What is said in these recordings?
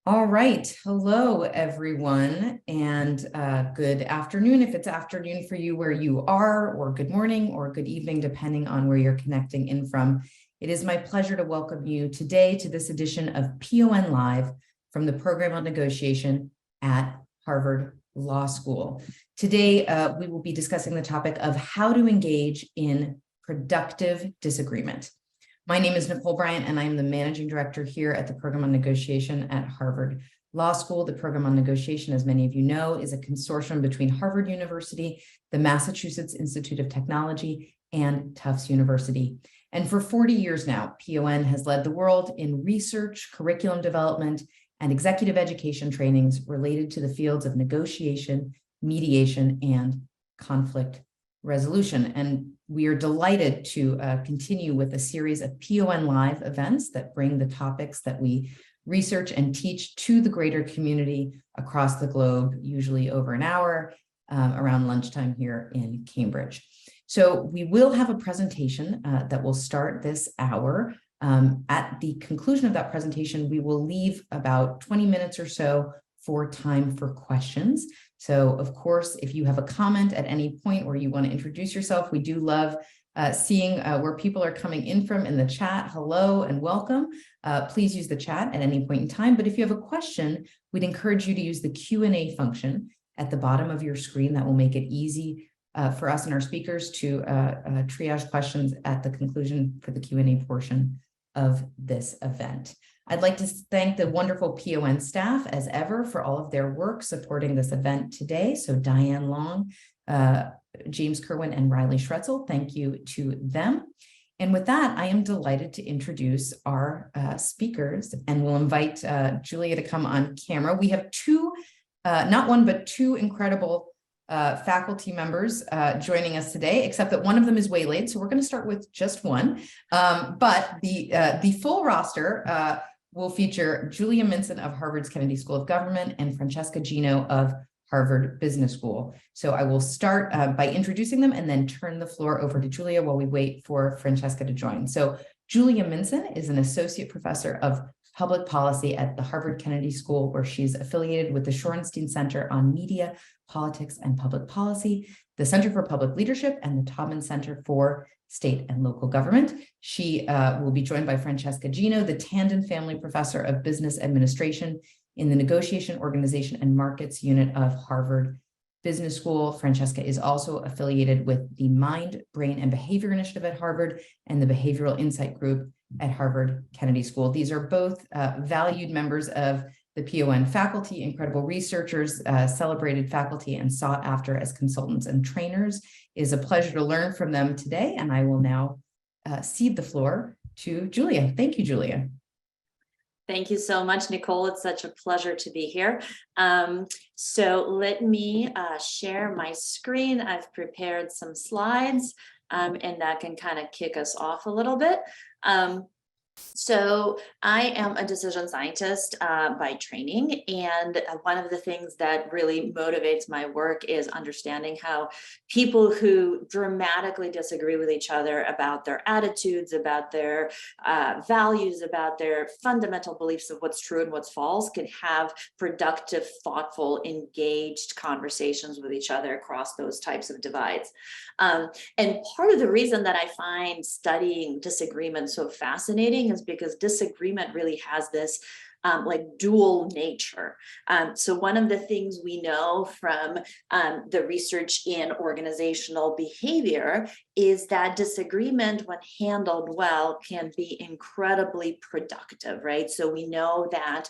All right. Hello, everyone, and good afternoon if it's afternoon for you where you are, or good morning or good evening, depending on where you're connecting in from. It is my pleasure to welcome you today to this edition of PON Live from the Program on Negotiation at Harvard Law School. Today, we will be discussing the topic of how to engage in productive disagreement. My name is Nicole Bryant, and I am the Managing Director here at the Program on Negotiation at Harvard Law School. The Program on Negotiation, as many of you know, is a consortium between Harvard University, the Massachusetts Institute of Technology, and Tufts University. And for 40 years now, PON has led the world in research, curriculum development, and executive education trainings related to the fields of negotiation, mediation, and conflict resolution. And we are delighted to continue with a series of PON Live events that bring the topics that we research and teach to the greater community across the globe, usually over an hour around lunchtime here in Cambridge. So we will have a presentation that will start this hour. At the conclusion of that presentation, we will leave about 20 minutes or so for time for questions. So, of course, if you have a comment at any point or you want to introduce yourself, we do love seeing where people are coming in from in the chat. Hello and welcome. Please use the chat at any point in time. But if you have a question, we'd encourage you to use the Q&A function at the bottom of your screen. That will make it easy for us and our speakers to triage questions at the conclusion for the Q&A portion of this event. I'd like to thank the wonderful PON staff, as ever, for all of their work supporting this event today. So Diane Long, James Kerwin, and Riley Schretzel, thank you to them. And with that, I am delighted to introduce our speakers, and we'll invite Julia to come on camera. We have two, not one, but two incredible faculty members joining us today, except that one of them is waylaid, so we're going to start with just one. But the full roster will feature Julia Minson of Harvard's Kennedy School of Government and Francesca Gino of Harvard Business School. So I will start by introducing them and then turn the floor over to Julia while we wait for Francesca to join. So Julia Minson is an associate professor of public policy at the Harvard Kennedy School, where she's affiliated with the Shorenstein Center on Media, Politics, and Public Policy, the Center for Public Leadership, and the Taubman Center for State and Local Government. She will be joined by Francesca Gino, the Tandon Family Professor of Business Administration in the Negotiation, Organization, and Markets Unit of Harvard Business School. Francesca is also affiliated with the Mind, Brain, and Behavior Initiative at Harvard and the Behavioral Insight Group at Harvard Kennedy School. These are both valued members of the PON faculty, incredible researchers, celebrated faculty, and sought after as consultants and trainers. It is a pleasure to learn from them today, and I will now cede the floor to Julia. Thank you, Julia. Thank you so much, Nicole. It's such a pleasure to be here. So let me share my screen. I've prepared some slides, and that can kind of kick us off a little bit. So I am a decision scientist by training, and one of the things that really motivates my work is understanding how people who dramatically disagree with each other about their attitudes, about their values, about their fundamental beliefs of what's true and what's false can have productive, thoughtful, engaged conversations with each other across those types of divides. And part of the reason that I find studying disagreement so fascinating is because disagreement really has this like dual nature. So one of the things we know from the research in organizational behavior is that disagreement, when handled well, can be incredibly productive, right? So we know that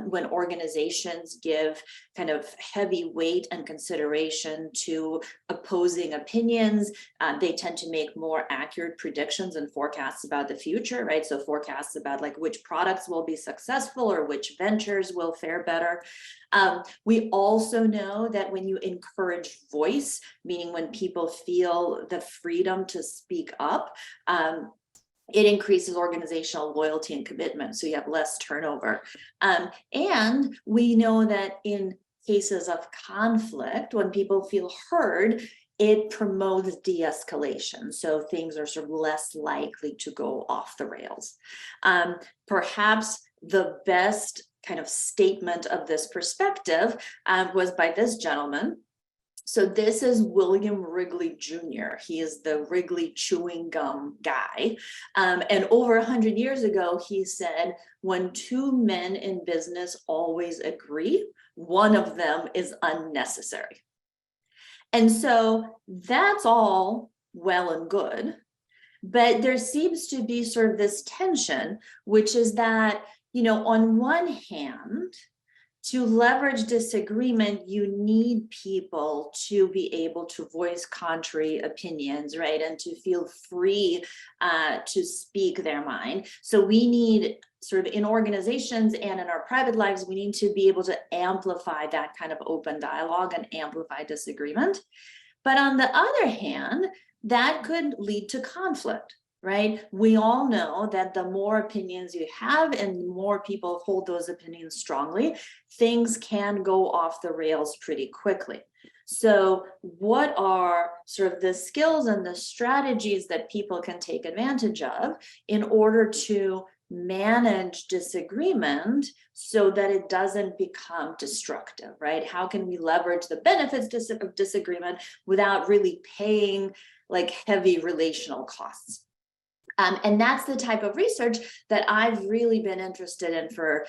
when organizations give kind of heavy weight and consideration to opposing opinions, they tend to make more accurate predictions and forecasts about the future, right? So forecasts about like which products will be successful or which ventures will fare better. We also know that when you encourage voice, meaning when people feel the freedom to speak up, it increases organizational loyalty and commitment, so you have less turnover. And we know that in cases of conflict, when people feel heard, it promotes de-escalation. So things are sort of less likely to go off the rails. Perhaps the best kind of statement of this perspective was by this gentleman. So this is William Wrigley Jr. He is the Wrigley chewing gum guy. And over 100 years ago, he said, when two men in business always agree, one of them is unnecessary. And so that's all well and good. But there seems to be sort of this tension, which is that, on one hand, to leverage disagreement, you need people to be able to voice contrary opinions, right? And to feel free to speak their mind. So we need sort of in organizations and in our private lives, we need to be able to amplify that kind of open dialogue and amplify disagreement. But on the other hand, that could lead to conflict. Right? We all know that the more opinions you have and the more people hold those opinions strongly, things can go off the rails pretty quickly. So what are sort of the skills and the strategies that people can take advantage of in order to manage disagreement so that it doesn't become destructive, right? How can we leverage the benefits of disagreement without really paying like heavy relational costs? And that's the type of research that I've really been interested in for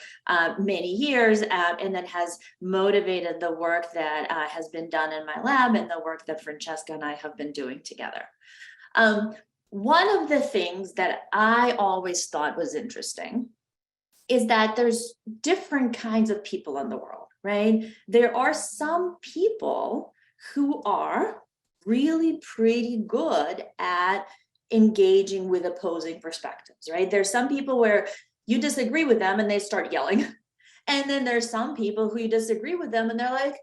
many years, and that has motivated the work that has been done in my lab and the work that Francesca and I have been doing together. One of the things that I always thought was interesting is that there's different kinds of people in the world, right? There are some people who are really pretty good at engaging with opposing perspectives, right? There's some people where you disagree with them and they start yelling. And then there's some people who you disagree with them and they're like,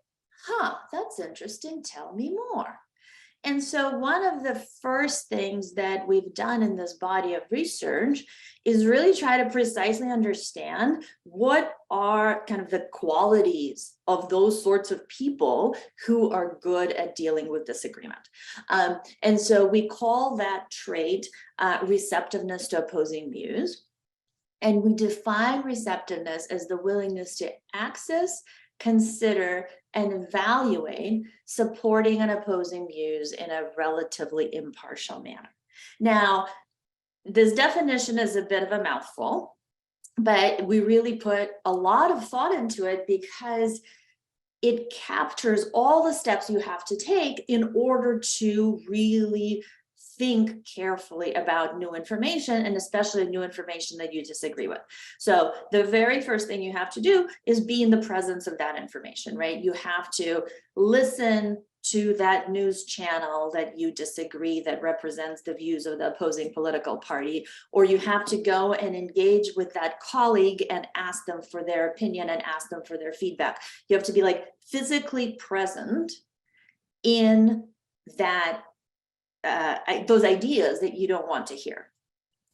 that's interesting. Tell me more. And so one of the first things that we've done in this body of research is really try to precisely understand what are kind of the qualities of those sorts of people who are good at dealing with disagreement. And so we call that trait receptiveness to opposing views. And we define receptiveness as the willingness to access, consider, and evaluate supporting and opposing views in a relatively impartial manner. Now, this definition is a bit of a mouthful, but we really put a lot of thought into it because it captures all the steps you have to take in order to really think carefully about new information, and especially new information that you disagree with. So the very first thing you have to do is be in the presence of that information, right? You have to listen to that news channel that you disagree that represents the views of the opposing political party, or you have to go and engage with that colleague and ask them for their opinion and ask them for their feedback. You have to be like physically present in that those ideas that you don't want to hear.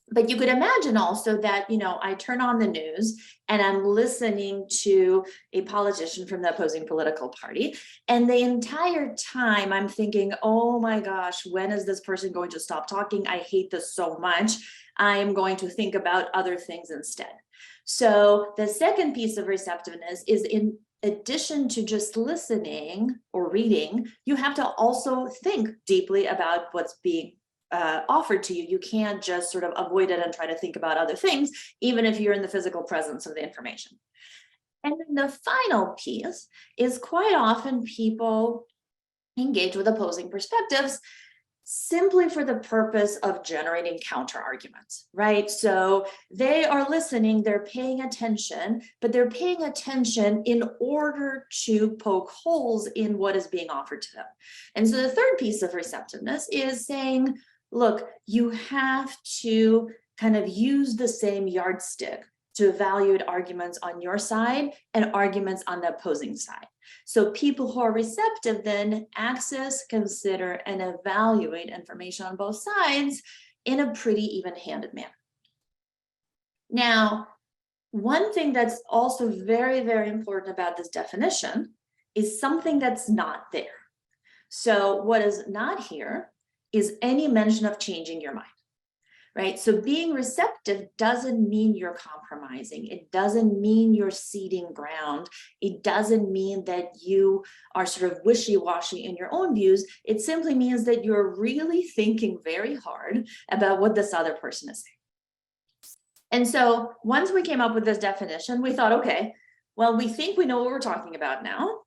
But you could imagine also that, I turn on the news and I'm listening to a politician from the opposing political party. And the entire time I'm thinking, oh my gosh, when is this person going to stop talking? I hate this so much. I am going to think about other things instead. So the second piece of receptiveness is in addition to just listening or reading, you have to also think deeply about what's being offered to you. You can't just sort of avoid it and try to think about other things, even if you're in the physical presence of the information. And then the final piece is quite often people engage with opposing perspectives simply for the purpose of generating counter arguments, right? So they are listening, they're paying attention, but they're paying attention in order to poke holes in what is being offered to them. And so the third piece of receptiveness is saying, look, you have to kind of use the same yardstick to evaluate arguments on your side and arguments on the opposing side. So people who are receptive then access, consider, and evaluate information on both sides in a pretty even-handed manner. Now, one thing that's also very, very important about this definition is something that's not there. So what is not here is any mention of changing your mind. right? So being receptive doesn't mean you're compromising. It doesn't mean you're ceding ground. It doesn't mean that you are sort of wishy-washy in your own views. It simply means that you're really thinking very hard about what this other person is saying. And so once we came up with this definition, we thought, okay, well, we think we know what we're talking about now.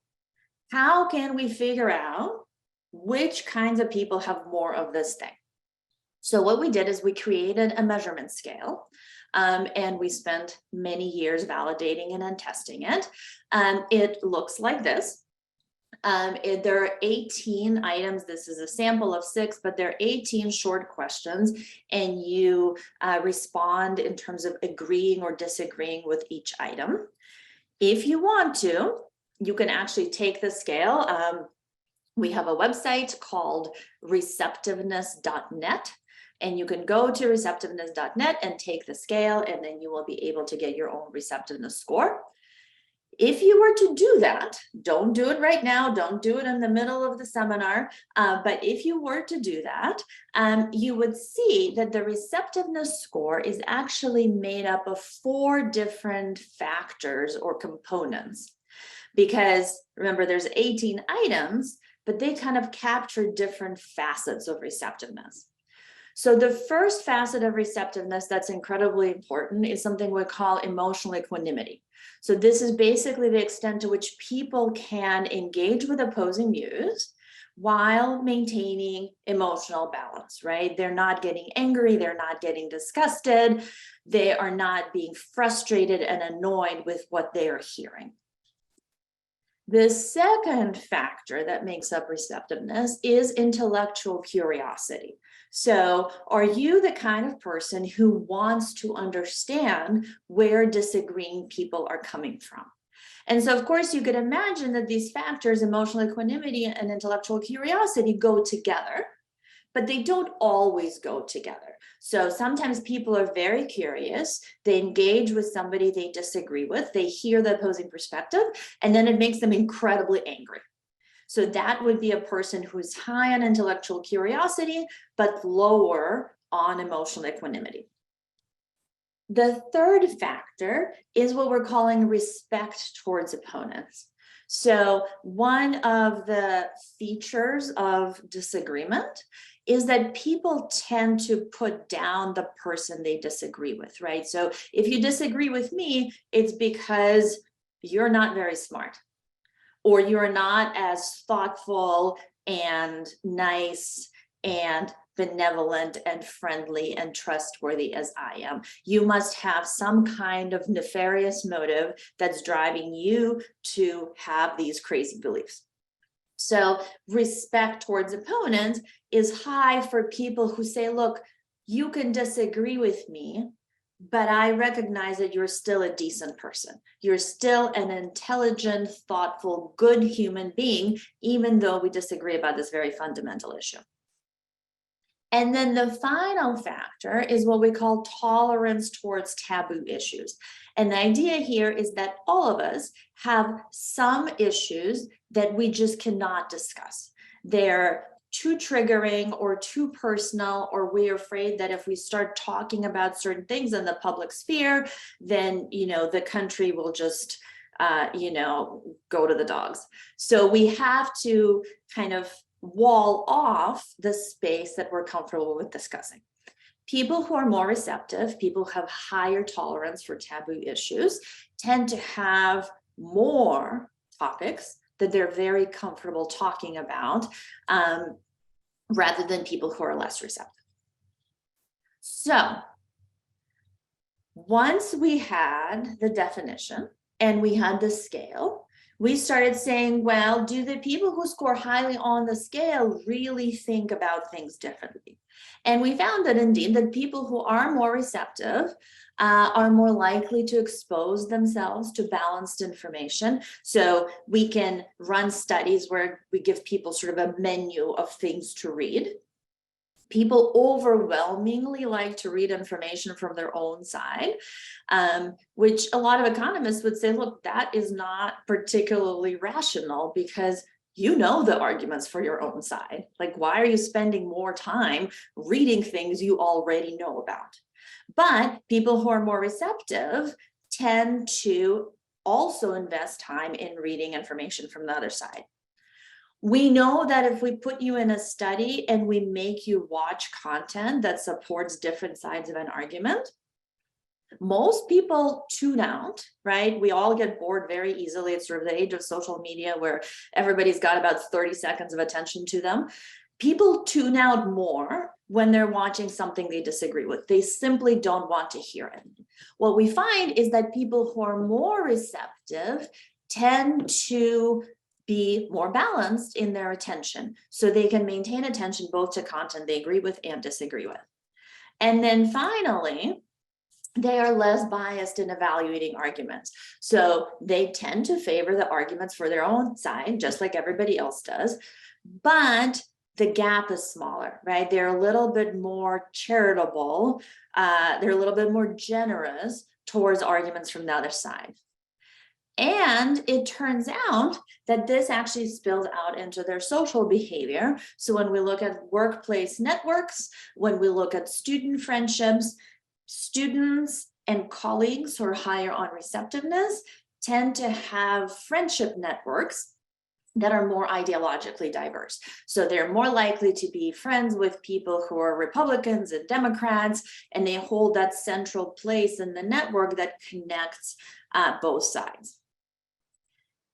How can we figure out which kinds of people have more of this thing? So what we did is we created a measurement scale, and we spent many years validating and then testing it. It looks like this. There are 18 items. This is a sample of 6, but there are 18 short questions, and you respond in terms of agreeing or disagreeing with each item. If you want to, you can actually take the scale. We have a website called receptiveness.net, and you can go to receptiveness.net and take the scale, and then you will be able to get your own receptiveness score. If you were to do that, don't do it right now, don't do it in the middle of the seminar, but if you were to do that, you would see that the receptiveness score is actually made up of 4 different factors or components. Because remember, there's 18 items, but they kind of capture different facets of receptiveness. So the first facet of receptiveness that's incredibly important is something we call emotional equanimity. So this is basically the extent to which people can engage with opposing views while maintaining emotional balance, right? They're not getting angry, they're not getting disgusted, they are not being frustrated and annoyed with what they are hearing. The second factor that makes up receptiveness is intellectual curiosity. So are you the kind of person who wants to understand where disagreeing people are coming from? And so, of course, you could imagine that these factors, emotional equanimity and intellectual curiosity, go together, but they don't always go together. So sometimes people are very curious, they engage with somebody they disagree with, they hear the opposing perspective, and then it makes them incredibly angry. So that would be a person who's high on intellectual curiosity, but lower on emotional equanimity. The third factor is what we're calling respect towards opponents. So one of the features of disagreement is that people tend to put down the person they disagree with, right? So if you disagree with me, it's because you're not very smart, or you're not as thoughtful and nice and benevolent and friendly and trustworthy as I am. You must have some kind of nefarious motive that's driving you to have these crazy beliefs. So respect towards opponents is high for people who say, look, you can disagree with me, but I recognize that you're still a decent person. You're still an intelligent, thoughtful, good human being, even though we disagree about this very fundamental issue. And then the final factor is what we call tolerance towards taboo issues. And the idea here is that all of us have some issues that we just cannot discuss. They're too triggering or too personal, or we're afraid that if we start talking about certain things in the public sphere, then, the country will just, go to the dogs. So we have to kind of wall off the space that we're comfortable with discussing. People who are more receptive, people who have higher tolerance for taboo issues, tend to have more topics that they're very comfortable talking about, rather than people who are less receptive. So once we had the definition and we had the scale, we started saying, well, do the people who score highly on the scale really think about things differently? And we found that indeed that people who are more receptive are more likely to expose themselves to balanced information. So we can run studies where we give people sort of a menu of things to read. People overwhelmingly like to read information from their own side, which a lot of economists would say, look, that is not particularly rational, because you know the arguments for your own side. Like, why are you spending more time reading things you already know about? But people who are more receptive tend to also invest time in reading information from the other side. We know that if we put you in a study and we make you watch content that supports different sides of an argument, most people tune out, right? We all get bored very easily. It's sort of the age of social media where everybody's got about 30 seconds of attention to them. People tune out more when they're watching something they disagree with. They simply don't want to hear it. What we find is that people who are more receptive tend to be more balanced in their attention, so they can maintain attention both to content they agree with and disagree with. And then finally, they are less biased in evaluating arguments. So they tend to favor the arguments for their own side, just like everybody else does, but the gap is smaller, right? They're a little bit more charitable. They're a little bit more generous towards arguments from the other side. And it turns out that this actually spills out into their social behavior. So when we look at workplace networks, when we look at student friendships, students and colleagues who are higher on receptiveness tend to have friendship networks that are more ideologically diverse. So they're more likely to be friends with people who are Republicans and Democrats, and they hold that central place in the network that connects both sides.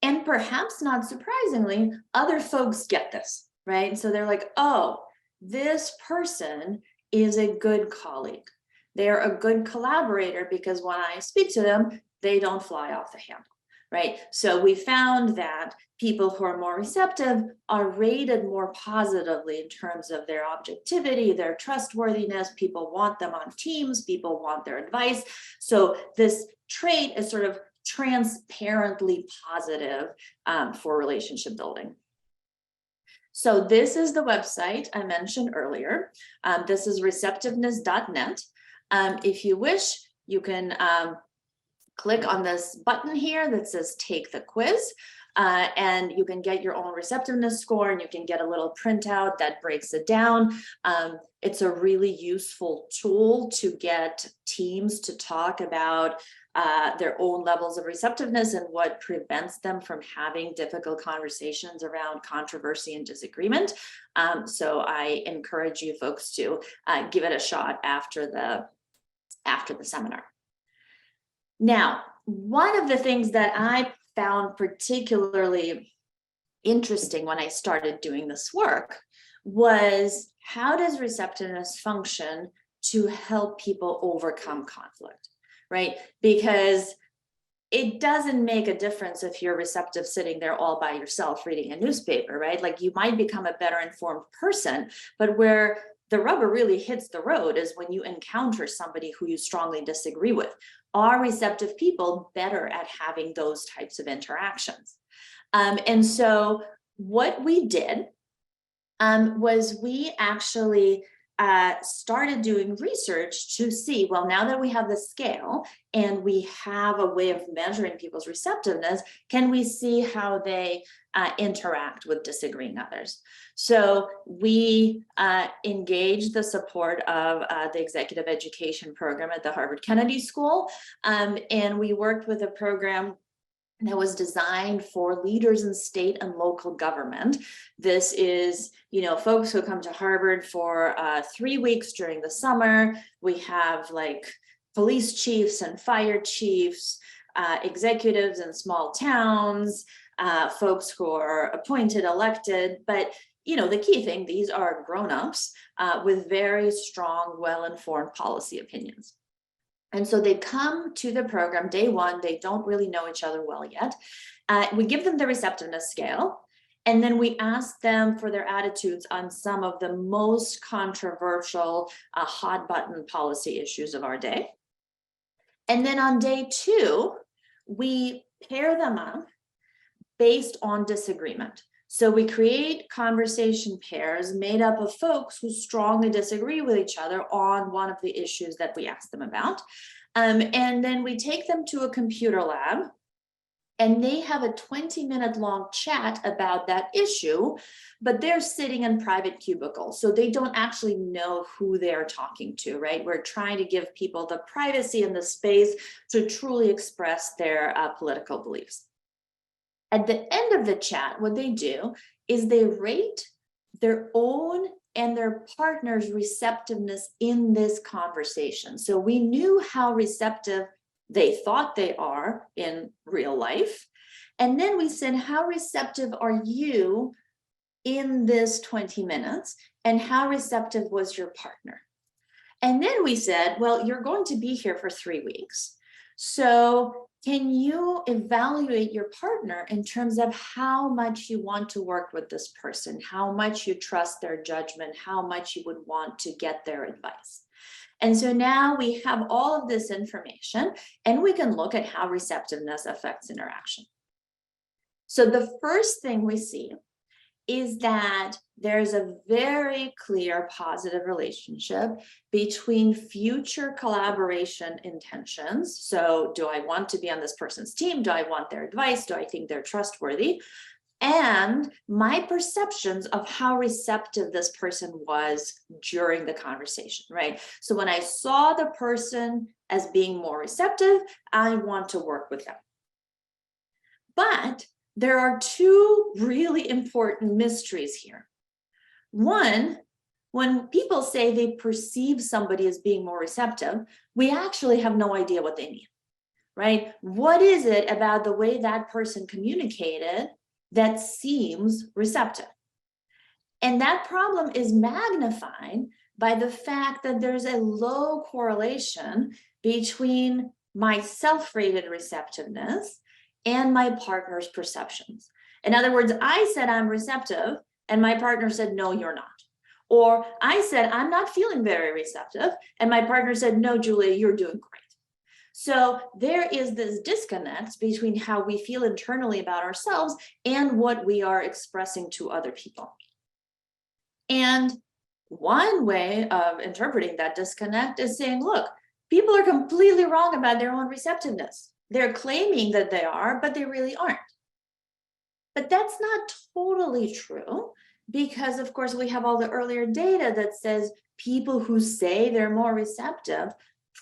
And perhaps not surprisingly, other folks get this, right? So they're like, oh, this person is a good colleague. They're a good collaborator because when I speak to them, they don't fly off the handle, right? So we found that people who are more receptive are rated more positively in terms of their objectivity, their trustworthiness. People want them on teams, people want their advice. So this trait is sort of transparently positive for relationship building. So this is the website I mentioned earlier. This is receptiveness.net. If you wish, you can click on this button here that says take the quiz, and you can get your own receptiveness score, and you can get a little printout that breaks it down. It's a really useful tool to get teams to talk about their own levels of receptiveness and what prevents them from having difficult conversations around controversy and disagreement. So I encourage you folks to give it a shot after the seminar. Now, one of the things that I found particularly interesting when I started doing this work was, how does receptiveness function to help people overcome conflict, right? Because it doesn't make a difference if you're receptive sitting there all by yourself reading a newspaper, right? Like, you might become a better informed person, but where the rubber really hits the road is when you encounter somebody who you strongly disagree with. Are receptive people better at having those types of interactions? And so what we did was we actually started doing research to see, well, now that we have the scale and we have a way of measuring people's receptiveness, can we see how they interact with disagreeing others? So we engaged the support of the executive education program at the Harvard Kennedy School, and we worked with a program that was designed for leaders in state and local government. This is, folks who come to Harvard for 3 weeks during the summer. We have like police chiefs and fire chiefs, executives in small towns, folks who are appointed, elected, but the key thing, these are grown-ups with very strong, well-informed policy opinions. And so they come to the program day one, they don't really know each other well yet. We give them the receptiveness scale, and then we ask them for their attitudes on some of the most controversial hot button policy issues of our day. And then on day two, we pair them up based on disagreement. So we create conversation pairs made up of folks who strongly disagree with each other on one of the issues that we ask them about. And then we take them to a computer lab and they have a 20-minute long chat about that issue, but they're sitting in private cubicles, so they don't actually know who they're talking to, right? We're trying to give people the privacy and the space to truly express their political beliefs. At the end of the chat, what they do is they rate their own and their partner's receptiveness in this conversation. So we knew how receptive they thought they are in real life. And then we said, how receptive are you in this 20 minutes? And how receptive was your partner? And then we said, well, you're going to be here for 3 weeks. So can you evaluate your partner in terms of how much you want to work with this person, how much you trust their judgment, how much you would want to get their advice? And so now we have all of this information, and we can look at how receptiveness affects interaction. So the first thing we see is that there's a very clear positive relationship between future collaboration intentions. So do I want to be on this person's team? Do I want their advice? Do I think they're trustworthy? And my perceptions of how receptive this person was during the conversation, right? So when I saw the person as being more receptive, I want to work with them. But there are two really important mysteries here. One, when people say they perceive somebody as being more receptive, we actually have no idea what they mean, right? What is it about the way that person communicated that seems receptive? And that problem is magnified by the fact that there's a low correlation between my self-rated receptiveness and my partner's perceptions. In other words, I said I'm receptive and my partner said, no, you're not. Or I said, I'm not feeling very receptive, and my partner said, no, Julia, you're doing great. So there is this disconnect between how we feel internally about ourselves and what we are expressing to other people. And one way of interpreting that disconnect is saying, look, people are completely wrong about their own receptiveness. They're claiming that they are, but they really aren't. But that's not totally true, because of course we have all the earlier data that says people who say they're more receptive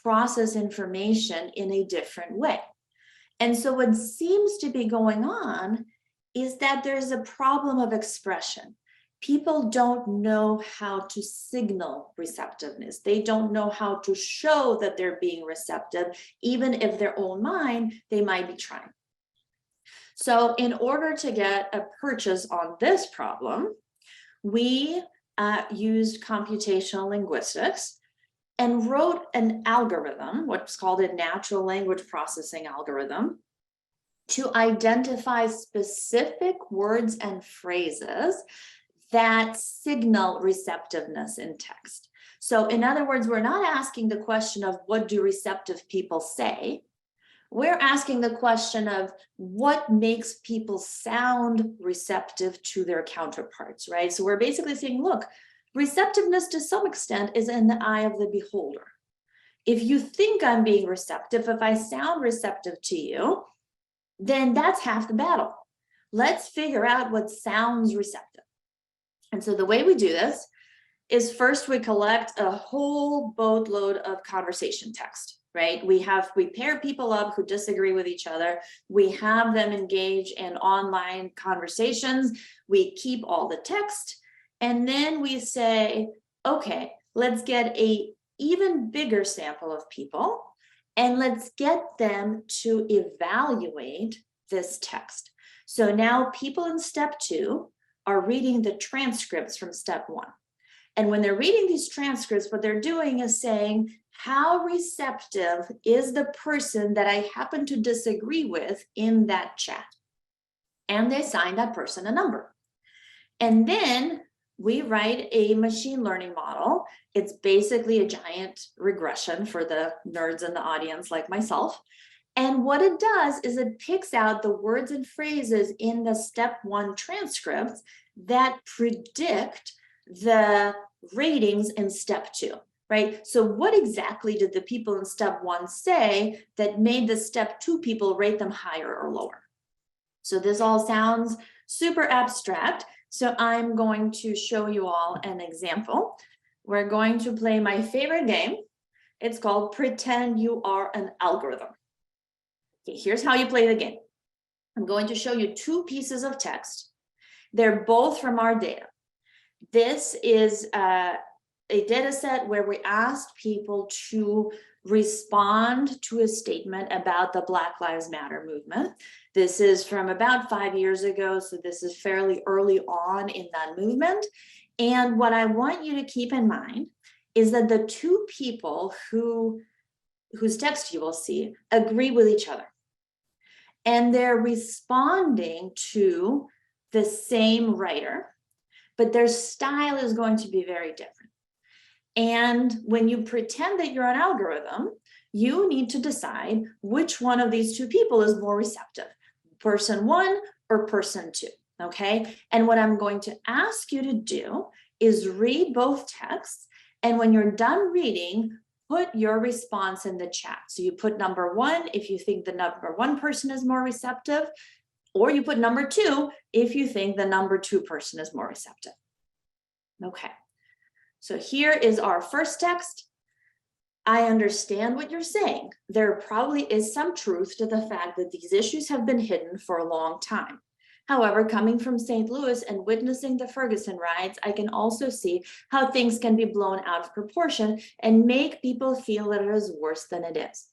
process information in a different way. And so what seems to be going on is that there's a problem of expression. People don't know how to signal receptiveness. They don't know how to show that they're being receptive, even if their own mind, they might be trying. So in order to get a purchase on this problem, we used computational linguistics and wrote an algorithm, what's called a natural language processing algorithm, to identify specific words and phrases that signal receptiveness in text. So in other words, we're not asking the question of what do receptive people say? We're asking the question of what makes people sound receptive to their counterparts, right? So we're basically saying, look, receptiveness to some extent is in the eye of the beholder. If you think I'm being receptive, if I sound receptive to you, then that's half the battle. Let's figure out what sounds receptive. And so the way we do this is first we collect a whole boatload of conversation text, right? We pair people up who disagree with each other. We have them engage in online conversations. We keep all the text. And then we say, okay, let's get an even bigger sample of people and let's get them to evaluate this text. So now people in step 2 are reading the transcripts from step 1. And when they're reading these transcripts, what they're doing is saying, how receptive is the person that I happen to disagree with in that chat? And they assign that person a number. And then we write a machine learning model. It's basically a giant regression for the nerds in the audience like myself. And what it does is it picks out the words and phrases in the step 1 transcripts that predict the ratings in step 2, right? So what exactly did the people in step 1 say that made the step 2 people rate them higher or lower? So this all sounds super abstract. So I'm going to show you all an example. We're going to play my favorite game. It's called Pretend You Are an Algorithm. Okay, here's how you play the game. I'm going to show you two pieces of text. They're both from our data. This is a data set where we asked people to respond to a statement about the Black Lives Matter movement. This is from about 5 years ago, so this is fairly early on in that movement. And what I want you to keep in mind is that the two people whose text you will see agree with each other. And they're responding to the same writer, but their style is going to be very different. And when you pretend that you're an algorithm, you need to decide which one of these two people is more receptive, person one or person two, okay? And what I'm going to ask you to do is read both texts, and when you're done reading, put your response in the chat. So you put number one if you think the number one person is more receptive, or you put number two if you think the number two person is more receptive. Okay, so here is our first text. I understand what you're saying. There probably is some truth to the fact that these issues have been hidden for a long time. However, coming from St. Louis and witnessing the Ferguson riots, I can also see how things can be blown out of proportion and make people feel that it is worse than it is.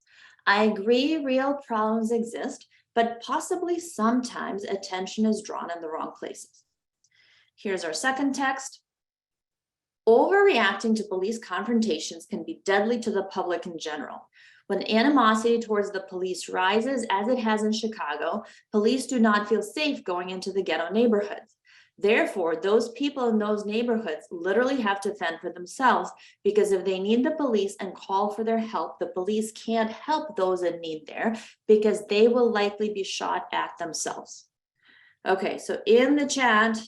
I agree real problems exist, but possibly sometimes attention is drawn in the wrong places. Here's our second text. Overreacting to police confrontations can be deadly to the public in general. When animosity towards the police rises, as it has in Chicago, police do not feel safe going into the ghetto neighborhoods. Therefore, those people in those neighborhoods literally have to fend for themselves, because if they need the police and call for their help, the police can't help those in need there because they will likely be shot at themselves. Okay, so in the chat,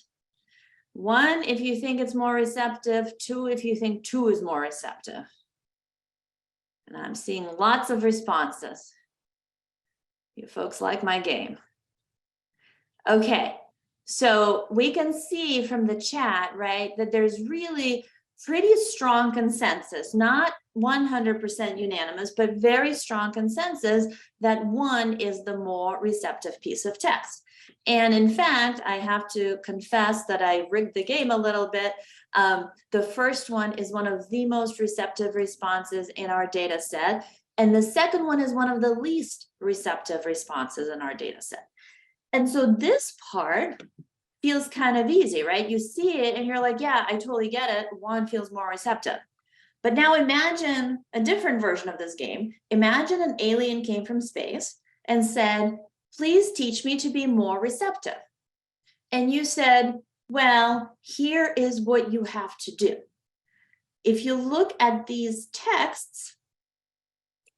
one, if you think it's more receptive, two, if you think two is more receptive. And I'm seeing lots of responses. You folks like my game. Okay, so we can see from the chat, right, that there's really pretty strong consensus, not 100% unanimous, but very strong consensus that one is the more receptive piece of text. And in fact, I have to confess that I rigged the game a little bit. The first one is one of the most receptive responses in our data set. And the second one is one of the least receptive responses in our data set. And so this part feels kind of easy, right? You see it and you're like, yeah, I totally get it. One feels more receptive. But now imagine a different version of this game. Imagine an alien came from space and said, please teach me to be more receptive. And you said, well, here is what you have to do. If you look at these texts,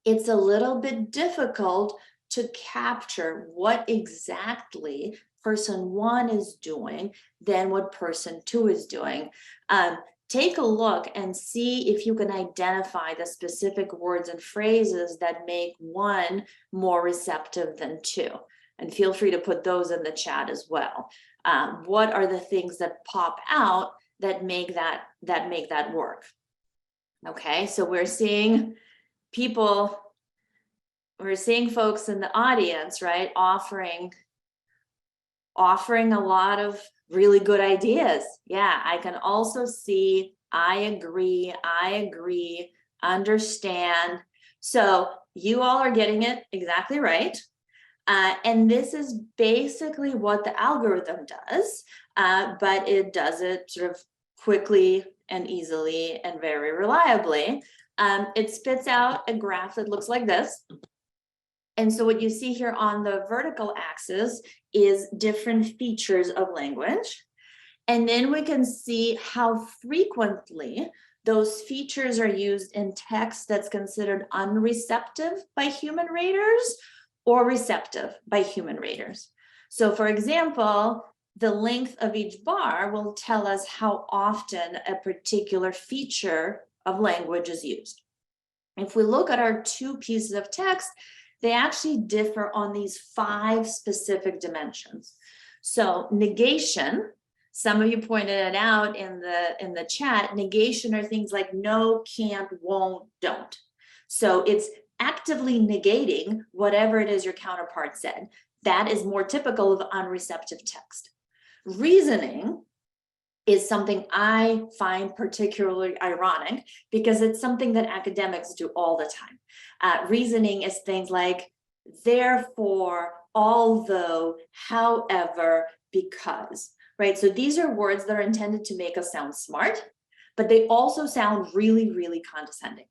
it's a little bit difficult to capture what exactly person one is doing than what person two is doing. Take a look and see if you can identify the specific words and phrases that make one more receptive than two. And feel free to put those in the chat as well. What are the things that pop out that make that work? Okay, so we're seeing people, we're seeing folks in the audience, right, offering a lot of really good ideas. Yeah, I can also see, I agree, understand. So you all are getting it exactly right. And this is basically what the algorithm does, but it does it sort of quickly and easily and very reliably. It spits out a graph that looks like this. And so what you see here on the vertical axis is different features of language. And then we can see how frequently those features are used in text that's considered unreceptive by human readers or receptive by human readers. So for example, the length of each bar will tell us how often a particular feature of language is used. If we look at our two pieces of text, they actually differ on these 5 specific dimensions. So negation, some of you pointed it out in the chat, negation are things like no, can't, won't, don't. So it's actively negating whatever it is your counterpart said. That is more typical of unreceptive text. Reasoning is something I find particularly ironic because it's something that academics do all the time. Reasoning is things like therefore, although, however, because, right? So these are words that are intended to make us sound smart, but they also sound really, really condescending.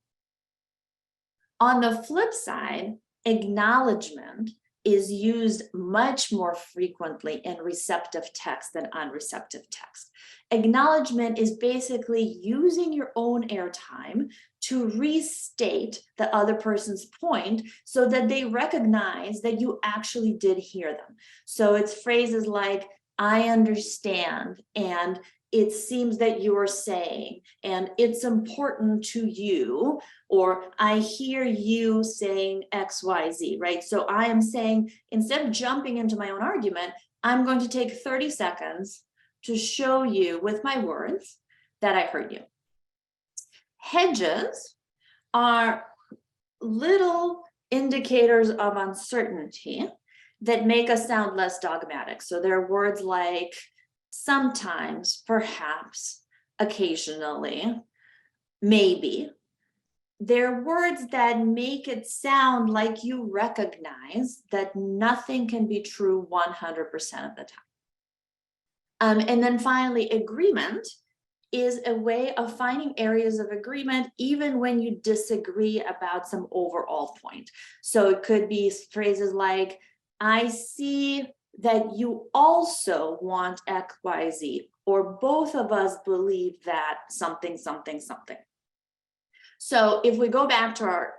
On the flip side, acknowledgement is used much more frequently in receptive text than unreceptive text. Acknowledgement is basically using your own airtime to restate the other person's point so that they recognize that you actually did hear them. So it's phrases like, I understand, and it seems that you're saying, and it's important to you, or I hear you saying X, Y, Z, right? So I am saying, instead of jumping into my own argument, I'm going to take 30 seconds to show you with my words that I heard you. Hedges are little indicators of uncertainty that make us sound less dogmatic. So there are words like sometimes, perhaps, occasionally, maybe. They're words that make it sound like you recognize that nothing can be true 100% of the time. And then finally, agreement is a way of finding areas of agreement even when you disagree about some overall point. So it could be phrases like, I see that you also want X, Y, Z, or both of us believe that something, something, something. So if we go back to our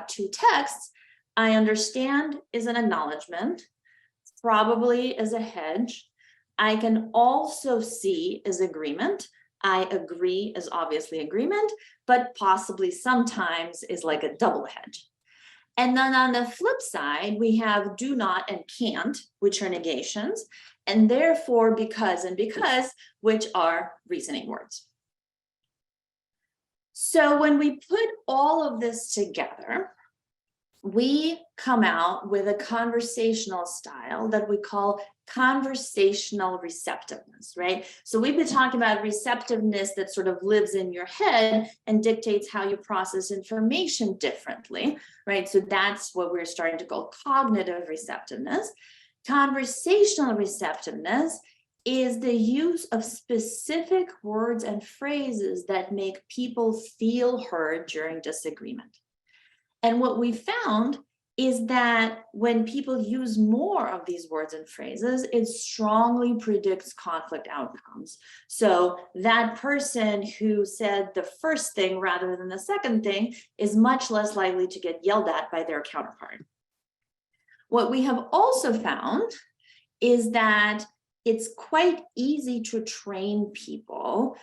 2 texts, I understand is an acknowledgement, probably is a hedge. I can also see is agreement. I agree is obviously agreement, but possibly sometimes is like a double hedge. And then on the flip side, we have do not and can't, which are negations, and therefore because and because, which are reasoning words. So when we put all of this together, we come out with a conversational style that we call conversational receptiveness, right? So we've been talking about receptiveness that sort of lives in your head and dictates how you process information differently, right? So that's what we're starting to call cognitive receptiveness. Conversational receptiveness is the use of specific words and phrases that make people feel heard during disagreement. And what we found is that when people use more of these words and phrases, it strongly predicts conflict outcomes. So that person who said the first thing rather than the second thing is much less likely to get yelled at by their counterpart. What we have also found is that it's quite easy to train people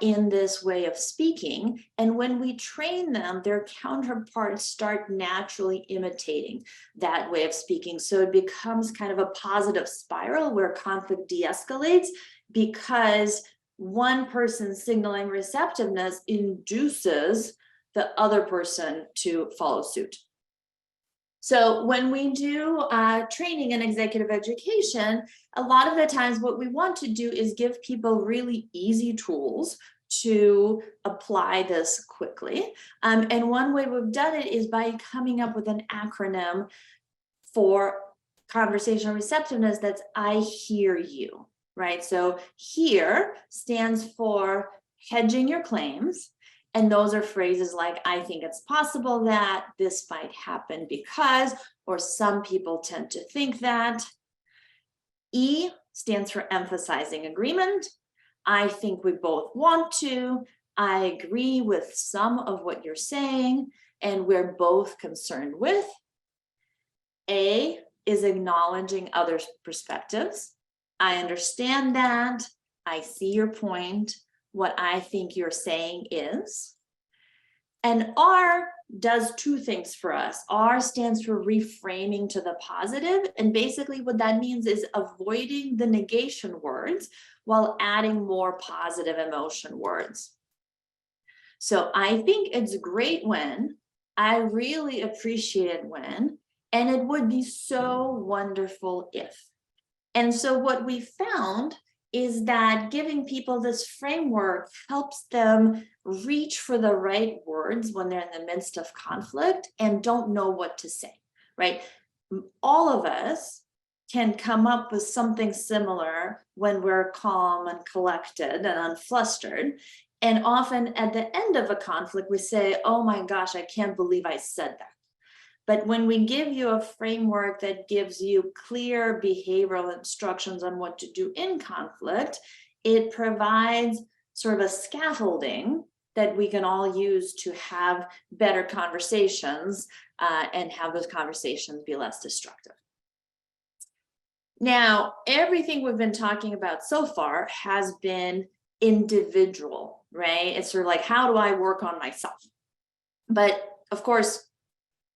in this way of speaking. And when we train them, their counterparts start naturally imitating that way of speaking. So it becomes kind of a positive spiral where conflict de-escalates because one person signaling receptiveness induces the other person to follow suit. So when we do training in executive education, a lot of the times what we want to do is give people really easy tools to apply this quickly. And one way we've done it is by coming up with an acronym for conversational receptiveness that's I hear you, right? So hear stands for hedging your claims. And those are phrases like, I think it's possible that this might happen because, or some people tend to think that. E stands for emphasizing agreement. I think we both want to. I agree with some of what you're saying, and we're both concerned with. A is acknowledging others' perspectives. I understand that. I see your point. What I think you're saying is. And R does two things for us. R stands for reframing to the positive. And basically what that means is avoiding the negation words while adding more positive emotion words. So I think it's great when, I really appreciate it when, and it would be so wonderful if. And so what we found is that giving people this framework helps them reach for the right words when they're in the midst of conflict and don't know what to say, right? All of us can come up with something similar when we're calm and collected and unflustered. And often at the end of a conflict, we say, oh my gosh, I can't believe I said that. But when we give you a framework that gives you clear behavioral instructions on what to do in conflict, it provides sort of a scaffolding that we can all use to have better conversations and have those conversations be less destructive. Now, everything we've been talking about so far has been individual, right? It's sort of like, how do I work on myself? But of course,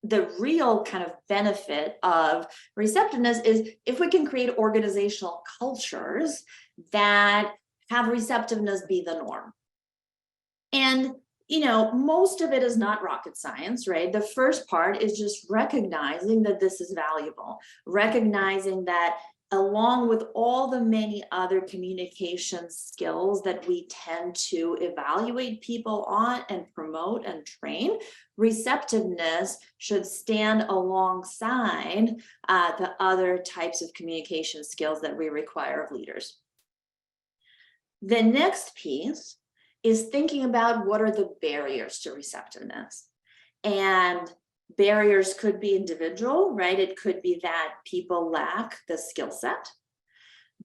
the real kind of benefit of receptiveness is if we can create organizational cultures that have receptiveness be the norm. And, you know, most of it is not rocket science, right? The first part is just recognizing that this is valuable, recognizing that along with all the many other communication skills that we tend to evaluate people on and promote and train, receptiveness should stand alongside the other types of communication skills that we require of leaders. The next piece is thinking about what are the barriers to receptiveness. And barriers could be individual, right? It could be that people lack the skill set.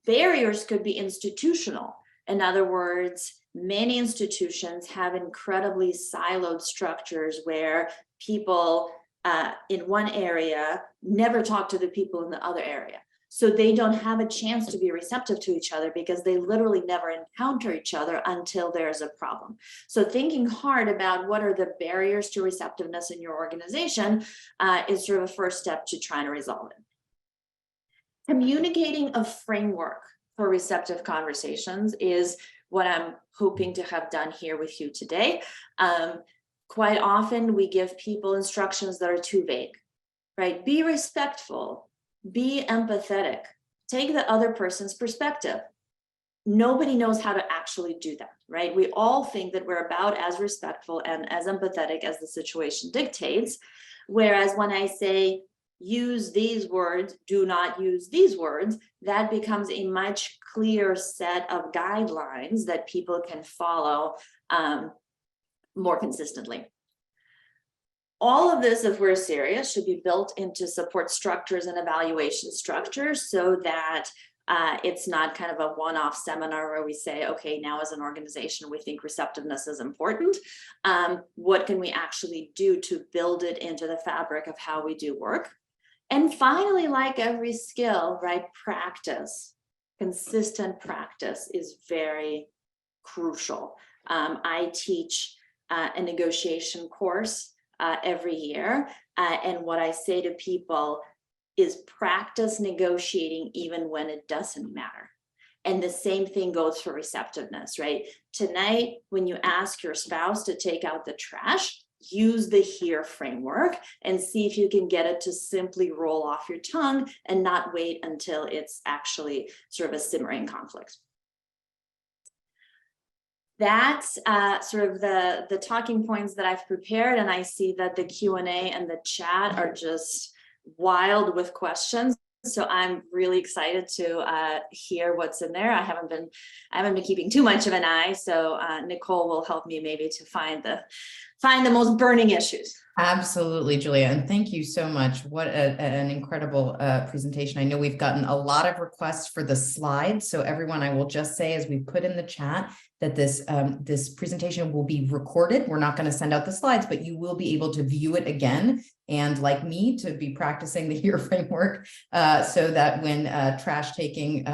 Barriers could be institutional. In other words, many institutions have incredibly siloed structures where people in one area never talk to the people in the other area. So they don't have a chance to be receptive to each other because they literally never encounter each other until there's a problem. So thinking hard about what are the barriers to receptiveness in your organization is sort of a first step to trying to resolve it. Communicating a framework for receptive conversations is what I'm hoping to have done here with you today. Quite often we give people instructions that are too vague, right? Be respectful. Be empathetic. Take the other person's perspective. Nobody knows how to actually do that, right? We all think that we're about as respectful and as empathetic as the situation dictates. Whereas when I say, use these words, do not use these words, that becomes a much clearer set of guidelines that people can follow more consistently. All of this, if we're serious, should be built into support structures and evaluation structures so that it's not kind of a one-off seminar where we say, okay, now as an organization, we think receptiveness is important. What can we actually do to build it into the fabric of how we do work? And finally, like every skill, right, practice, consistent practice is very crucial. I teach a negotiation course every year. And what I say to people is practice negotiating even when it doesn't matter. And the same thing goes for receptiveness, right? Tonight, when you ask your spouse to take out the trash, use the HERE framework and see if you can get it to simply roll off your tongue and not wait until it's actually sort of a simmering conflict. That's sort of the talking points that I've prepared, and I see that the Q&A and the chat are just wild with questions. So I'm really excited to hear what's in there. I haven't been keeping too much of an eye, so Nicole will help me maybe to find the most burning issues. Absolutely, Julia. And thank you so much. What an incredible presentation. I know we've gotten a lot of requests for the slides. So everyone, I will just say, as we put in the chat, that this presentation will be recorded. We're not going to send out the slides, but you will be able to view it again. And like me, to be practicing the HERE framework so that when trash taking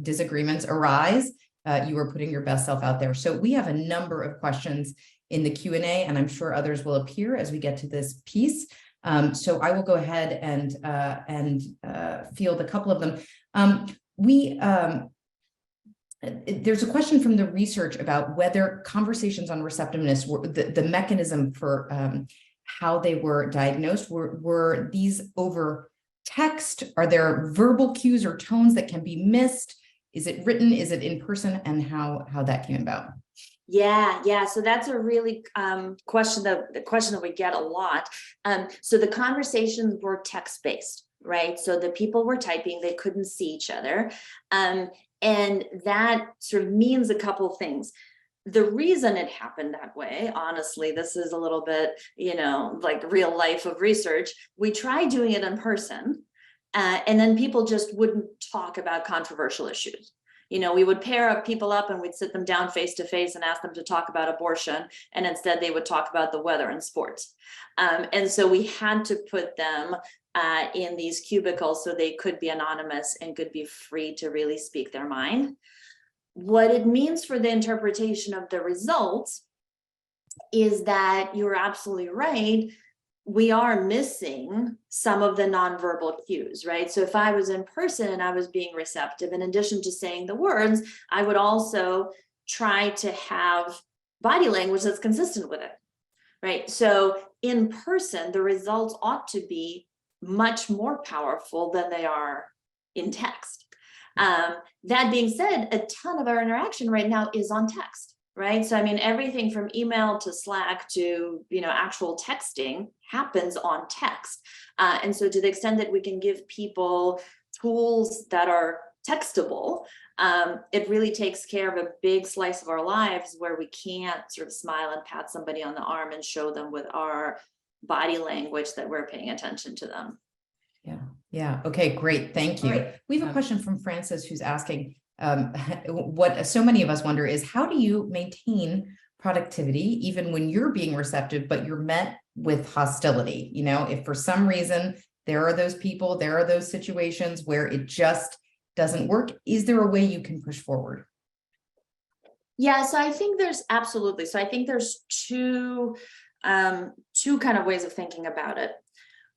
disagreements arise, you are putting your best self out there. So we have a number of questions in the Q&A, and I'm sure others will appear as we get to this piece. So I will go ahead and field a couple of them. There's a question from the research about whether conversations on receptiveness were the mechanism for how they were diagnosed. Were these over text? Are there verbal cues or tones that can be missed? Is it written? Is it in person? And how that came about? Yeah. So that's a really question that we get a lot. So the conversations were text-based, right? So the people were typing, they couldn't see each other. And that sort of means a couple things. The reason it happened that way, honestly, this is a little bit, like real life of research. We tried doing it in person, and then people just wouldn't talk about controversial issues. We would pair up people up and we'd sit them down face to face and ask them to talk about abortion. And instead they would talk about the weather and sports. And so we had to put them in these cubicles so they could be anonymous and could be free to really speak their mind. What it means for the interpretation of the results is that you're absolutely right. We are missing some of the nonverbal cues, right? So if I was in person and I was being receptive, in addition to saying the words, I would also try to have body language that's consistent with it, right? So in person, the results ought to be much more powerful than they are in text. That being said, a ton of our interaction right now is on text, right? So, I mean, everything from email to Slack to, actual texting happens on text. And so to the extent that we can give people tools that are textable, it really takes care of a big slice of our lives where we can't sort of smile and pat somebody on the arm and show them with our body language that we're paying attention to them. Yeah. Okay, great. Thank you. Right. We have a question from Francis who's asking, what so many of us wonder is, how do you maintain productivity even when you're being receptive, but you're met with hostility? If for some reason there are those people, there are those situations where it just doesn't work, is there a way you can push forward? Yeah, so I think there's absolutely. So I think there's two kind of ways of thinking about it.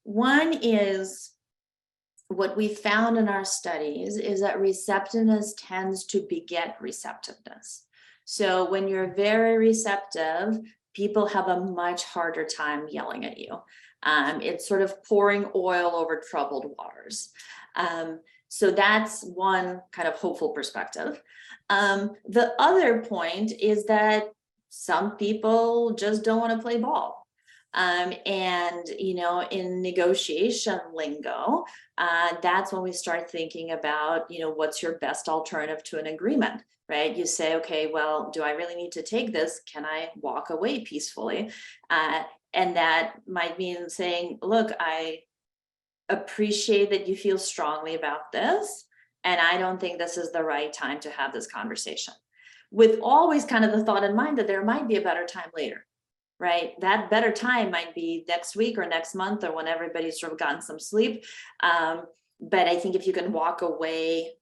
One is, what we found in our studies is that receptiveness tends to beget receptiveness. So when you're very receptive, people have a much harder time yelling at you. It's sort of pouring oil over troubled waters. So that's one kind of hopeful perspective. The other point is that some people just don't want to play ball. And, in negotiation lingo, that's when we start thinking about, what's your best alternative to an agreement, right? You say, okay, well, do I really need to take this? Can I walk away peacefully? And that might mean saying, look, I appreciate that you feel strongly about this, and I don't think this is the right time to have this conversation, with always kind of the thought in mind that there might be a better time later. Right? That better time might be next week or next month or when everybody's sort of gotten some sleep. But I think if you can walk away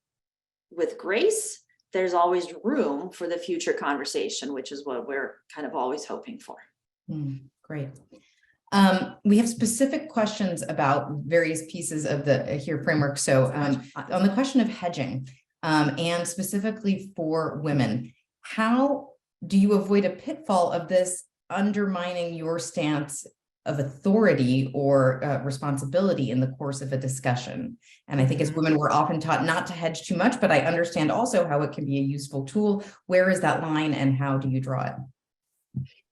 with grace, there's always room for the future conversation, which is what we're kind of always hoping for. Great. We have specific questions about various pieces of the HERE framework. So on the question of hedging, and specifically for women, how do you avoid a pitfall of this undermining your stance of authority or responsibility in the course of a discussion? And I think as women, we're often taught not to hedge too much, but I understand also how it can be a useful tool. Where is that line and how do you draw it?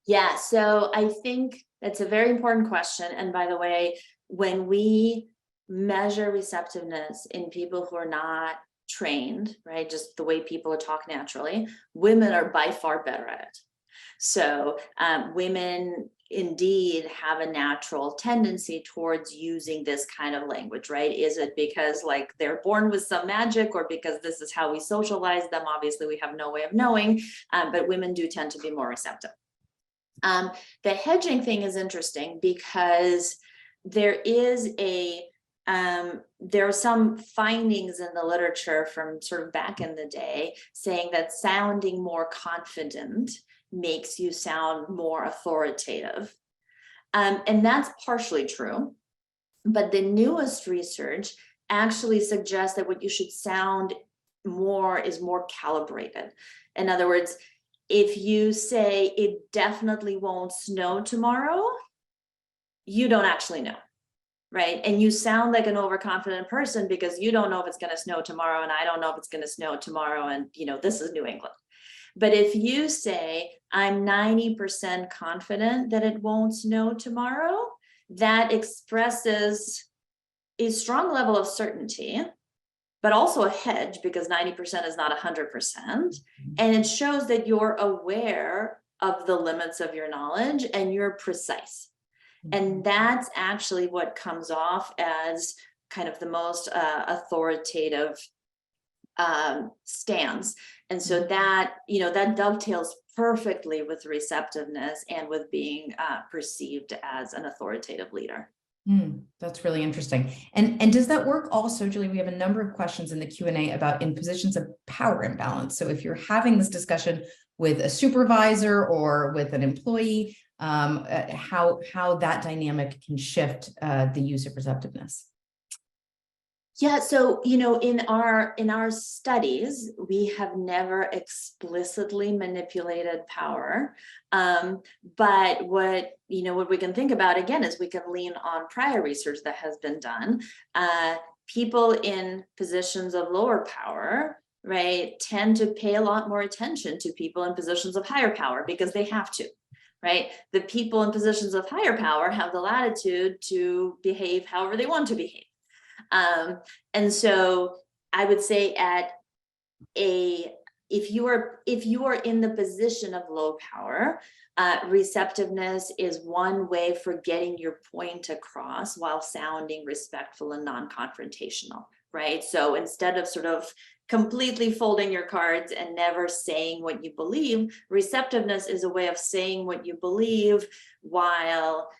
Yeah, so I think that's a very important question. And by the way, when we measure receptiveness in people who are not trained, right, just the way people are taught naturally, women are by far better at it. So women indeed have a natural tendency towards using this kind of language, right? Is it because like they're born with some magic, or because this is how we socialize them? Obviously, we have no way of knowing, but women do tend to be more receptive. The hedging thing is interesting because there are some findings in the literature from sort of back in the day saying that sounding more confident makes you sound more authoritative. And that's partially true. But the newest research actually suggests that what you should sound more is more calibrated. In other words, if you say it definitely won't snow tomorrow, you don't actually know, right? And you sound like an overconfident person because you don't know if it's going to snow tomorrow, and I don't know if it's going to snow tomorrow, and this is New England. But if you say, I'm 90% confident that it won't snow tomorrow, that expresses a strong level of certainty, but also a hedge, because 90% is not 100%. And it shows that you're aware of the limits of your knowledge and you're precise. And that's actually what comes off as kind of the most authoritative stance. And so that, that dovetails perfectly with receptiveness and with being perceived as an authoritative leader. That's really interesting. And does that work also, Julie? We have a number of questions in the Q&A about in positions of power imbalance. So if you're having this discussion with a supervisor or with an employee, how that dynamic can shift the use of receptiveness. Yeah, so in our studies, we have never explicitly manipulated power, but what we can think about again is we can lean on prior research that has been done. People in positions of lower power, right, tend to pay a lot more attention to people in positions of higher power because they have to. Right, the people in positions of higher power have the latitude to behave however they want to behave. And so I would say if you are in the position of low power, receptiveness is one way for getting your point across while sounding respectful and non-confrontational, right? So instead of sort of completely folding your cards and never saying what you believe, receptiveness is a way of saying what you believe while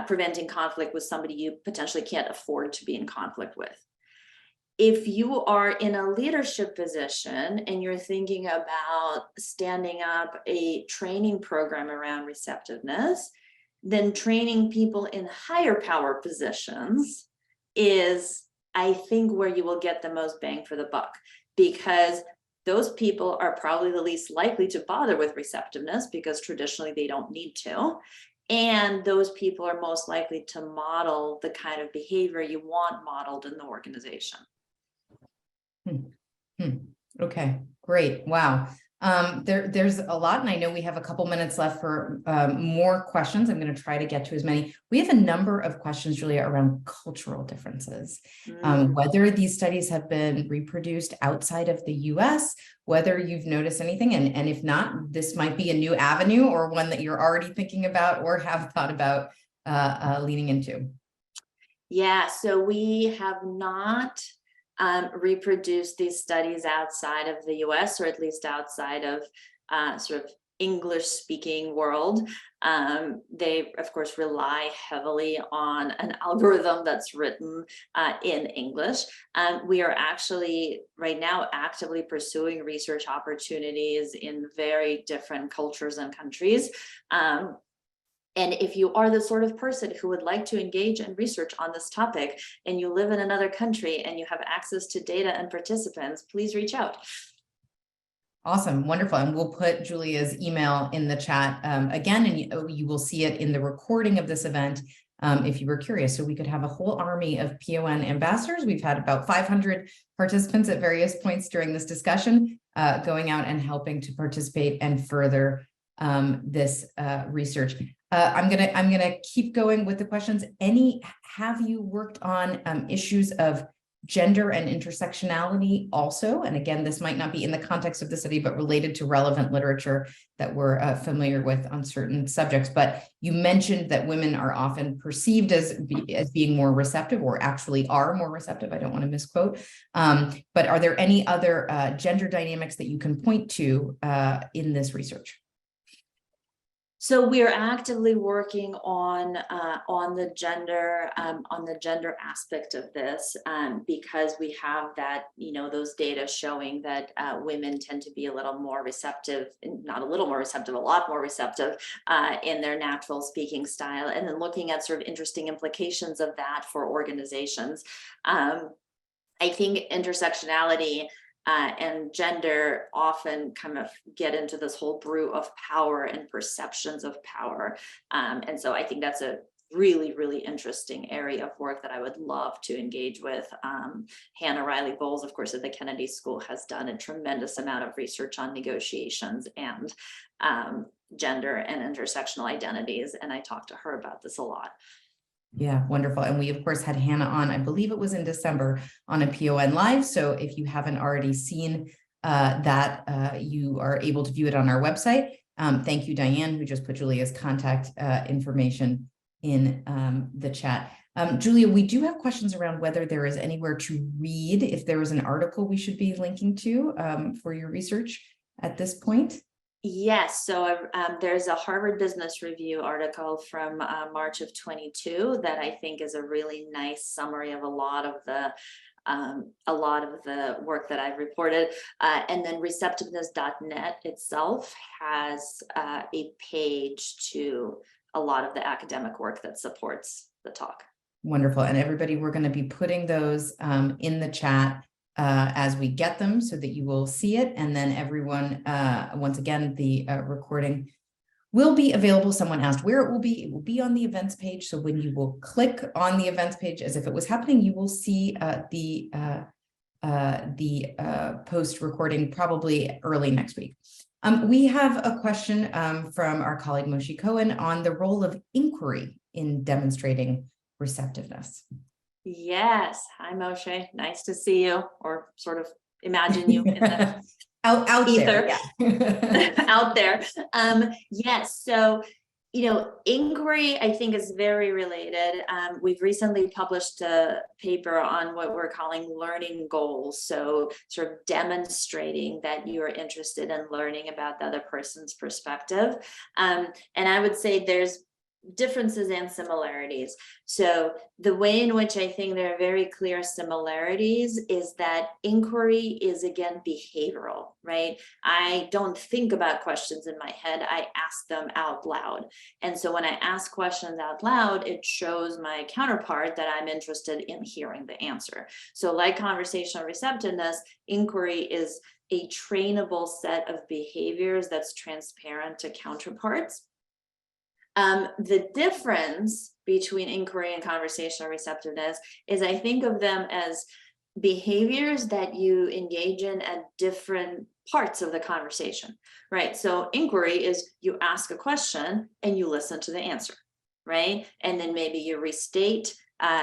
preventing conflict with somebody you potentially can't afford to be in conflict with. If you are in a leadership position and you're thinking about standing up a training program around receptiveness, then training people in higher power positions is, I think, where you will get the most bang for the buck, because those people are probably the least likely to bother with receptiveness because traditionally they don't need to. And those people are most likely to model the kind of behavior you want modeled in the organization. Okay, great. Wow. There's a lot, and I know we have a couple minutes left for more questions. I'm going to try to get to as many. We have a number of questions, Julia, around cultural differences, whether these studies have been reproduced outside of the US, whether you've noticed anything, and if not, this might be a new avenue or one that you're already thinking about or have thought about leaning into. Yeah, so we have not reproduce these studies outside of the US, or at least outside of sort of English-speaking world. They, of course, rely heavily on an algorithm that's written in English. We are actually right now actively pursuing research opportunities in very different cultures and countries. And if you are the sort of person who would like to engage in research on this topic and you live in another country and you have access to data and participants, please reach out. Awesome. Wonderful. And we'll put Julia's email in the chat again, and you will see it in the recording of this event if you were curious. So we could have a whole army of PON ambassadors. We've had about 500 participants at various points during this discussion going out and helping to participate and further this research. I'm gonna keep going with the questions. Have you worked on issues of gender and intersectionality also? And again, this might not be in the context of the study, but related to relevant literature that we're familiar with on certain subjects. But you mentioned that women are often perceived as being more receptive, or actually are more receptive. I don't want to misquote. But are there any other gender dynamics that you can point to in this research? So we are actively working on the gender aspect of this, because we have that, those data showing that women tend to be a little more receptive, not a little more receptive, a lot more receptive in their natural speaking style, and then looking at sort of interesting implications of that for organizations. I think intersectionality and gender often kind of get into this whole brew of power and perceptions of power. And so I think that's a really, really interesting area of work that I would love to engage with. Hannah Riley Bowles, of course, at the Kennedy School, has done a tremendous amount of research on negotiations and gender and intersectional identities. And I talk to her about this a lot. Yeah, wonderful. And we, of course, had Hannah on, I believe it was in December, on a PON Live. So if you haven't already seen that, you are able to view it on our website. Thank you, Diane, who just put Julia's contact information in the chat. Julia, we do have questions around whether there is anywhere to read, if there is an article we should be linking to for your research at this point. Yes, so there's a Harvard Business Review article from March of 22 that I think is a really nice summary of a lot of the work that I've reported. And then receptiveness.net itself has a page to a lot of the academic work that supports the talk. Wonderful. And everybody, we're going to be putting those in the chat as we get them so that you will see it. And then everyone, once again, the recording will be available. Someone asked where it will be. It will be on the events page. So when you will click on the events page as if it was happening, you will see the post recording probably early next week. We have a question from our colleague Moshe Cohen on the role of inquiry in demonstrating receptiveness. Yes. Hi, Moshe. Nice to see you, or sort of imagine you in the out ether. There, yeah. Out there. Yes. So, inquiry, I think, is very related. We've recently published a paper on what we're calling learning goals. So sort of demonstrating that you're interested in learning about the other person's perspective. And I would say there's differences and similarities. So the way in which I think there are very clear similarities is that inquiry is, again, behavioral, right? I don't think about questions in my head, I ask them out loud. And so when I ask questions out loud, it shows my counterpart that I'm interested in hearing the answer. So like conversational receptiveness, inquiry is a trainable set of behaviors that's transparent to counterparts. The difference between inquiry and conversational receptiveness is I think of them as behaviors that you engage in at different parts of the conversation, right? So inquiry is you ask a question and you listen to the answer, right? And then maybe you restate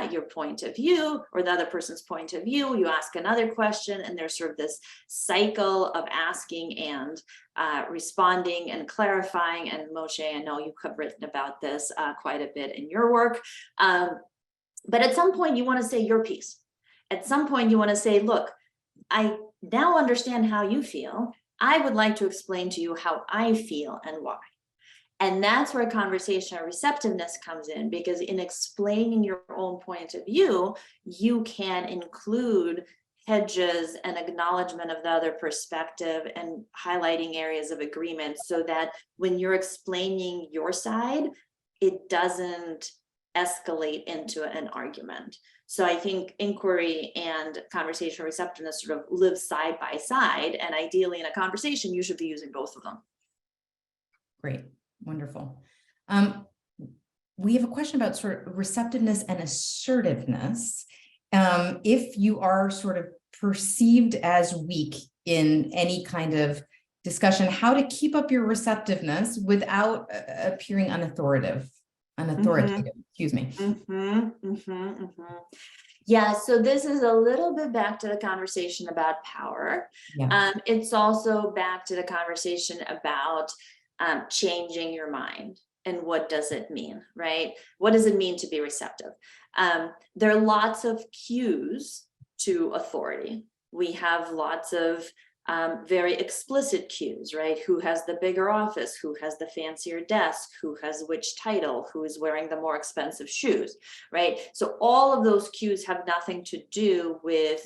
your point of view or the other person's point of view, you ask another question, and there's sort of this cycle of asking and responding and clarifying. And Moshe, I know you have written about this quite a bit in your work. But at some point you want to say your piece. At some point you want to say, look, I now understand how you feel. I would like to explain to you how I feel and why. And that's where conversational receptiveness comes in, because in explaining your own point of view, you can include hedges and acknowledgement of the other perspective and highlighting areas of agreement, so that when you're explaining your side, it doesn't escalate into an argument. So I think inquiry and conversational receptiveness sort of live side by side, and ideally in a conversation, you should be using both of them. Great. Wonderful. We have a question about sort of receptiveness and assertiveness. If you are sort of perceived as weak in any kind of discussion, how to keep up your receptiveness without appearing unauthoritative, excuse me. Yeah, so this is a little bit back to the conversation about power. Yeah. It's also back to the conversation about changing your mind and what does it mean, right? What does it mean to be receptive? There are lots of cues to authority. We have lots of Very explicit cues, right? Who has the bigger office? Who has the fancier desk? Who has which title? Who is wearing the more expensive shoes, right? So all of those cues have nothing to do with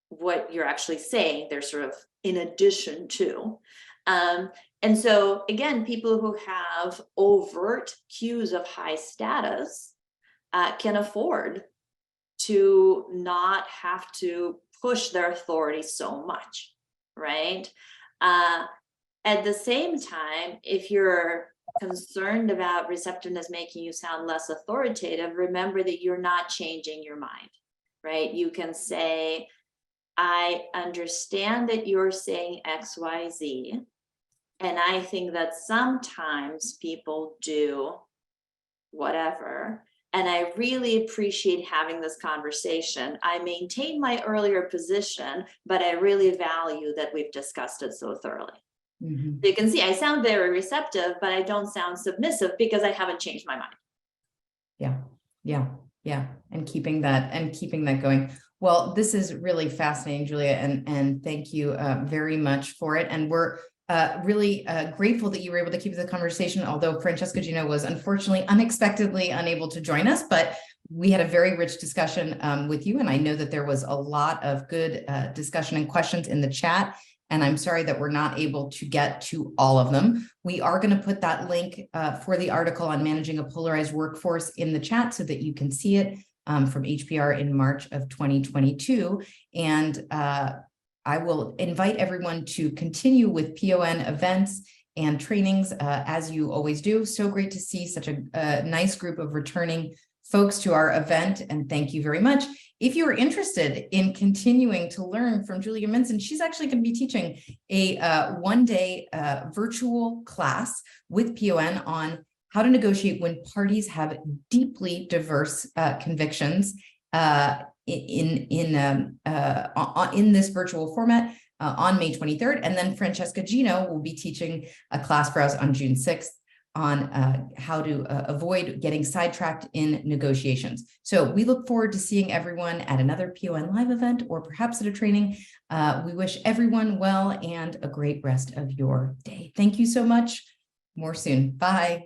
what you're actually saying. They're sort of in addition to. And so again, people who have overt cues of high status can afford to not have to push their authority so much, right? At the same time, if you're concerned about receptiveness making you sound less authoritative, remember that you're not changing your mind, right? You can say, I understand that you're saying X, Y, Z, and I think that sometimes people do whatever. And I really appreciate having this conversation. I maintain my earlier position, but I really value that we've discussed it so thoroughly. Mm-hmm. So you can see I sound very receptive, but I don't sound submissive because I haven't changed my mind. Yeah. And keeping that going. Well, this is really fascinating, Julia, and thank you very much for it. And we're really grateful that you were able to keep the conversation, although Francesca Gino was unfortunately unexpectedly unable to join us, but we had a very rich discussion with you. And I know that there was a lot of good discussion and questions in the chat. And I'm sorry that we're not able to get to all of them. We are going to put that link for the article on managing a polarized workforce in the chat so that you can see it from HBR in March of 2022. And I will invite everyone to continue with PON events and trainings as you always do. So great to see such a nice group of returning folks to our event, and thank you very much. If you are interested in continuing to learn from Julia Minson, she's actually going to be teaching a one-day virtual class with PON on how to negotiate when parties have deeply diverse convictions in this virtual format on May 23rd. And then Francesca Gino will be teaching a class for us on June 6th on how to avoid getting sidetracked in negotiations. So we look forward to seeing everyone at another PON live event or perhaps at a training. We wish everyone well and a great rest of your day. Thank you so much. More soon. Bye.